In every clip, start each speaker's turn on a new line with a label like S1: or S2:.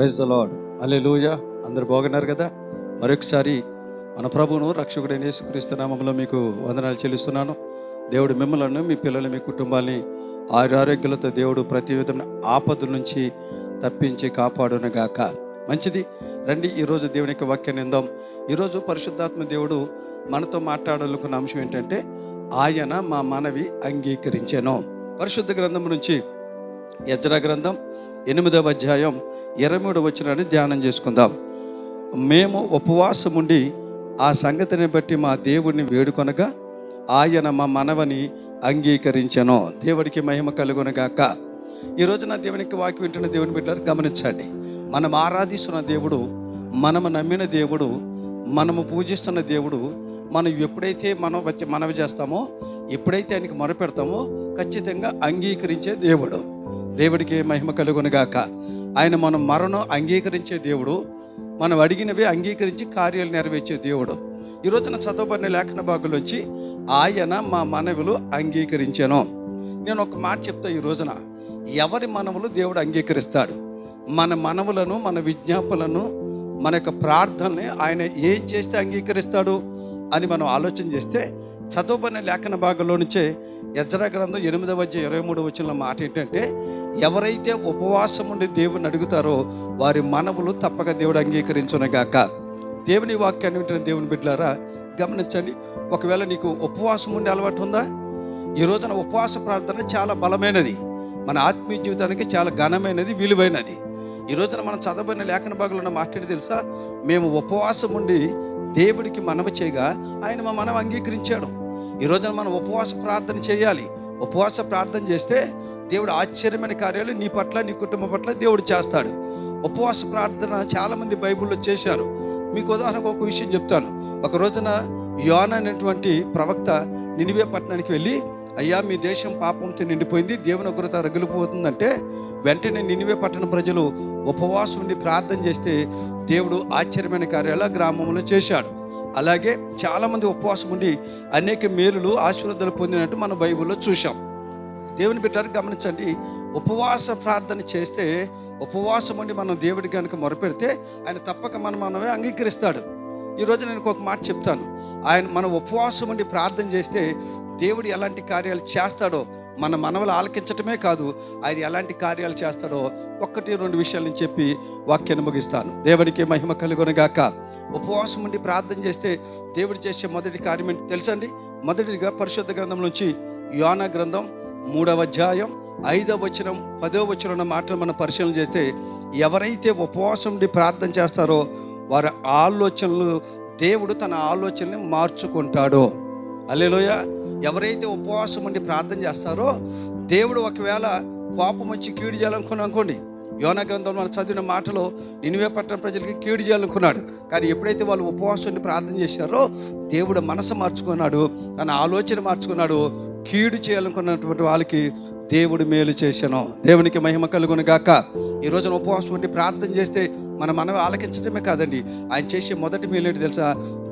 S1: Praise the lord. హల్లెలూయా. అందరు బాగున్నారు కదా? మరొకసారి మన ప్రభువును రక్షకుడైన యేసుక్రీస్తు నామములో మీకు వందనాలు చెల్లిస్తున్నాను. దేవుడు మిమ్మల్ని, మీ పిల్లలు, మీ కుటుంబాన్ని ఆరోగ్యాలతో దేవుడు ప్రతి విధమైన ఆపద నుంచి తప్పించి కాపాడునుగాక. మంచిది, రండి ఈరోజు దేవుని యొక్క వాక్యాన్ని విందాం. ఈరోజు పరిశుద్ధాత్మ దేవుడు మనతో మాట్లాడాలనుకున్న అంశం ఏంటంటే, ఆయన మా మనవి అంగీకరించెను. పరిశుద్ధ గ్రంథం నుంచి యెజ్రా గ్రంథం 8వ అధ్యాయం 23వ వచనాన్ని ధ్యానం చేసుకుందాం. మేము ఉపవాసం ఉండి ఆ సంగతిని బట్టి మా దేవుడిని వేడుకొనగా ఆయన మా మనవని అంగీకరించెను. దేవుడికి మహిమ కలుగునుగాక. ఈ రోజున దేవునికి వాక్యం వింటున్న దేవుని బిడ్డలు గమనించండి. మనం ఆరాధిస్తున్న దేవుడు, మనము నమ్మిన దేవుడు, మనము పూజిస్తున్న దేవుడు, మనం ఎప్పుడైతే మనవి చేస్తామో, ఎప్పుడైతే ఆయనకి మొరపెడతామో ఖచ్చితంగా అంగీకరించే దేవుడు. దేవుడికి మహిమ కలుగునుగాక. ఆయన మనం మరణం అంగీకరించే దేవుడు, మనం అడిగినవే అంగీకరించి కార్యాలు నెరవేర్చే దేవుడు. ఈ రోజున చదవబడిన లేఖన భాగంలోంచి ఆయన మా మనవులు అంగీకరించాను. నేను ఒక మాట చెప్తా. ఈ రోజున ఎవరి మనవులు దేవుడు అంగీకరిస్తాడు? మన మనవులను, మన విజ్ఞాపనలను, మన యొక్క ప్రార్థనని ఆయన ఏం చేస్తే అంగీకరిస్తాడు అని మనం ఆలోచన చేస్తే, చదవబడిన లేఖన భాగంలో నుంచే యెజ్రా గ్రంథం 8వ అధ్యాయం 23వ వచనంలో మాట ఏంటంటే, ఎవరైతే ఉపవాసం ఉండి దేవుని అడుగుతారో వారి మనవులు తప్పక దేవుడు అంగీకరించునుగాక. దేవుని వాక్యాన్ని వింటున్న దేవుని బిడ్డలారా గమనించండి. ఒకవేళ నీకు ఉపవాసం ఉండే అలవాటు ఉందా? ఈ రోజున ఉపవాస ప్రార్థన చాలా బలమైనది, మన ఆత్మీయ జీవితానికి చాలా ఘనమైనది, విలువైనది. ఈ రోజున మనం చదవబడిన లేఖన భాగంలో ఉన్న మాట్లాడి తెలుసా, మేము ఉపవాసం ఉండి దేవుడికి మనవి చేయగా ఆయన మా మనవి అంగీకరించాడు. ఈ రోజున మనం ఉపవాస ప్రార్థన చేయాలి. ఉపవాస ప్రార్థన చేస్తే దేవుడు ఆశ్చర్యమైన కార్యాలు నీ పట్ల, నీ కుటుంబం పట్ల దేవుడు చేస్తాడు. ఉపవాస ప్రార్థన చాలామంది బైబిల్లో చేశారు. మీకు ఉదాహరణకు ఒక విషయం చెప్తాను. ఒక రోజున యోనా అనేటువంటి ప్రవక్త నినివే పట్టణానికి వెళ్ళి, అయ్యా మీ దేశం పాపంతో నిండిపోయింది, దేవుని ఉగ్రత రగిలిపోతుందంటే వెంటనే నినివే పట్టణ ప్రజలు ఉపవాసం ఉండి ప్రార్థన చేస్తే దేవుడు ఆశ్చర్యమైన కార్యాలు ఆ గ్రామంలో చేశాడు. అలాగే చాలామంది ఉపవాసం ఉండి అనేక మేలులు, ఆశీర్వాదాలు పొందినట్టు మన బైబిల్లో చూసాం. దేవుని బిడ్డలు గమనించండి. ఉపవాస ప్రార్థన చేస్తే, ఉపవాసం ఉండి మనం దేవుడికి కనుక మొరపెడితే ఆయన తప్పక మనమే అంగీకరిస్తాడు. ఈరోజు నేను ఒక మాట చెప్తాను. మనం ఉపవాసం ఉండి ప్రార్థన చేస్తే దేవుడు ఎలాంటి కార్యాలు చేస్తాడో, మన మనవలు ఆలకించటమే కాదు, ఆయన ఎలాంటి కార్యాలు చేస్తాడో 1-2 విషయాలు నేను చెప్పి వాక్యాన్ని ముగిస్తాను. దేవునికి మహిమ కలుగునుగాక. ఉపవాసం ఉండి ప్రార్థన చేస్తే దేవుడు చేసే మొదటి కార్యం ఏంటి తెలుసండి? మొదటిగా పరిశుద్ధ గ్రంథం నుంచి యోనా గ్రంథం 3వ అధ్యాయం 5వ వచనం 10వ వచనం ఉన్న మాటలు మనం పరిశీలన చేస్తే, ఎవరైతే ఉపవాసం ఉండి ప్రార్థన చేస్తారో వారి ఆలోచనలు దేవుడు తన ఆలోచనని మార్చుకుంటాడో. హల్లెలూయా. ఎవరైతే ఉపవాసం ఉండి ప్రార్థన చేస్తారో దేవుడు ఒకవేళ కోపం వచ్చి కీడు చేయాలనుకోండి, యోనా గ్రంథంలో మనం చదివిన మాటలో నినివే పట్టణ ప్రజలకి కీడు చేయాలనుకున్నాడు. కానీ ఎప్పుడైతే వాళ్ళు ఉపవాసం ఉండి ప్రార్థన చేశారో దేవుడు మనసు మార్చుకున్నాడు, తన ఆలోచన మార్చుకున్నాడు. కీడు చేయాలనుకున్నటువంటి వాళ్ళకి దేవుడు మేలు చేశాను. దేవునికి మహిమ కలుగునుగాక. ఈ రోజున ఉపవాసం ఉండి ప్రార్థన చేస్తే మనవి ఆలకించడమే కాదండి, ఆయన చేసే మొదటి మేలు ఏంటి తెలుసా?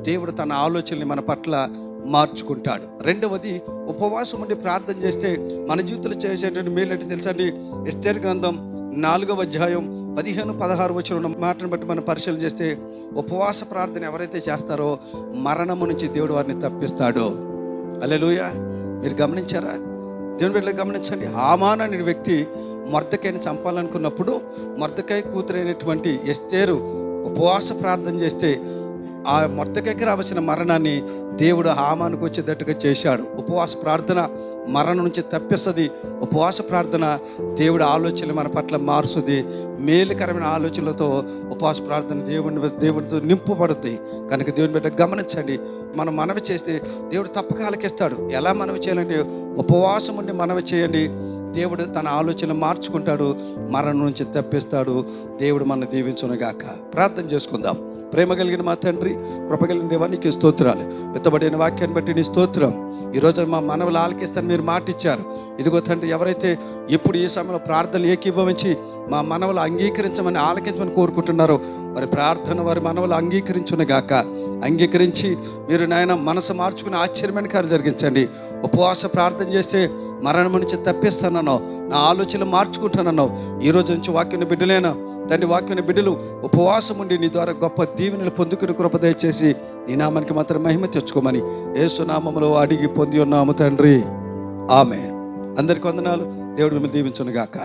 S1: దేవుడు తన ఆలోచనని మన పట్ల మార్చుకుంటాడు. రెండవది, ఉపవాసం ఉండి ప్రార్థన చేస్తే మన జీవితంలో చేసేటువంటి మేలు ఏంటి తెలుసా అండి? ఎస్తేరు గ్రంథం 4వ అధ్యాయం 15-16 వచనం మాటను బట్టి మనం పరిశీలన చేస్తే, ఉపవాస ప్రార్థన ఎవరైతే చేస్తారో మరణము నుంచి దేవుడు వారిని తప్పిస్తాడు. హల్లెలూయా. మీరు గమనించారా? దేవుని బిడ్డలు గమనించండి. హామాను అనే వ్యక్తి మొర్దెకైని చంపాలనుకున్నప్పుడు మొర్దెకై కూతురైనటువంటి ఎస్తేరు ఉపవాస ప్రార్థన చేస్తే ఆ మొర్దెకైకి రావాల్సిన మరణాన్ని దేవుడు హామానుకు వచ్చేటట్టుగా చేశాడు. ఉపవాస ప్రార్థన మరణం నుంచి తప్పిస్తుంది. ఉపవాస ప్రార్థన దేవుడి ఆలోచనలు మన పట్ల మారుస్తుంది. మేలుకరమైన ఆలోచనలతో ఉపవాస ప్రార్థన దేవుడితో నింపబడుతుంది. కనుక దేవుని బిడ్డ గమనించండి. మనం మనవి చేస్తే దేవుడు తప్పక ఆలకిస్తాడు. ఎలా మనవి చేయాలంటే, ఉపవాసం ఉండి మనవి చేయండి, దేవుడు తన ఆలోచన మార్చుకుంటాడు, మరణం నుంచి తప్పిస్తాడు. దేవుడు మన దీవించునుగాక. ప్రార్థన చేసుకుందాం. ప్రేమ కలిగిన మా తండ్రి, కృప కలిగిన దేవా, నీకు స్తోత్రాలు. ఎత్తబడిన వాక్యాన్ని బట్టి నీ స్తోత్రం. ఈరోజు మా మనవులు ఆలకిస్తాను మీరు మాట ఇచ్చారు. ఇదిగో తండ్రి, ఎవరైతే ఇప్పుడు ఈ సమయంలో ప్రార్థనలు ఏకీభవించి మా మనవులు అంగీకరించమని, ఆలకించమని కోరుకుంటున్నారో వారి ప్రార్థన వారి మనవులు అంగీకరించునుగాక. అంగీకరించి మీరు నాయన మనసు మార్చుకుని ఆశ్చర్యమైన కార్యం జరిగించండి. ఉపవాస ప్రార్థన చేస్తే మరణం నుంచి తప్పిస్తానన్నావు, నా ఆలోచనలు మార్చుకుంటానన్నావు. ఈ రోజు నుంచి వాక్యం బిడ్డలేనా తండ్రి, వాక్యం బిడ్డలు ఉపవాసం ఉండి నీ ద్వారా గొప్ప దీవెనలు పొందుకుని కృప దయచేసి నీ నామానికి మాత్రం మహిమ తెచ్చుకోమని యేసు నామములో అడిగి పొంది ఉన్నాము తండ్రి, ఆమేన్. అందరికి వందనాలు. దేవుడు మిమ్మల్ని దీవించును గాక.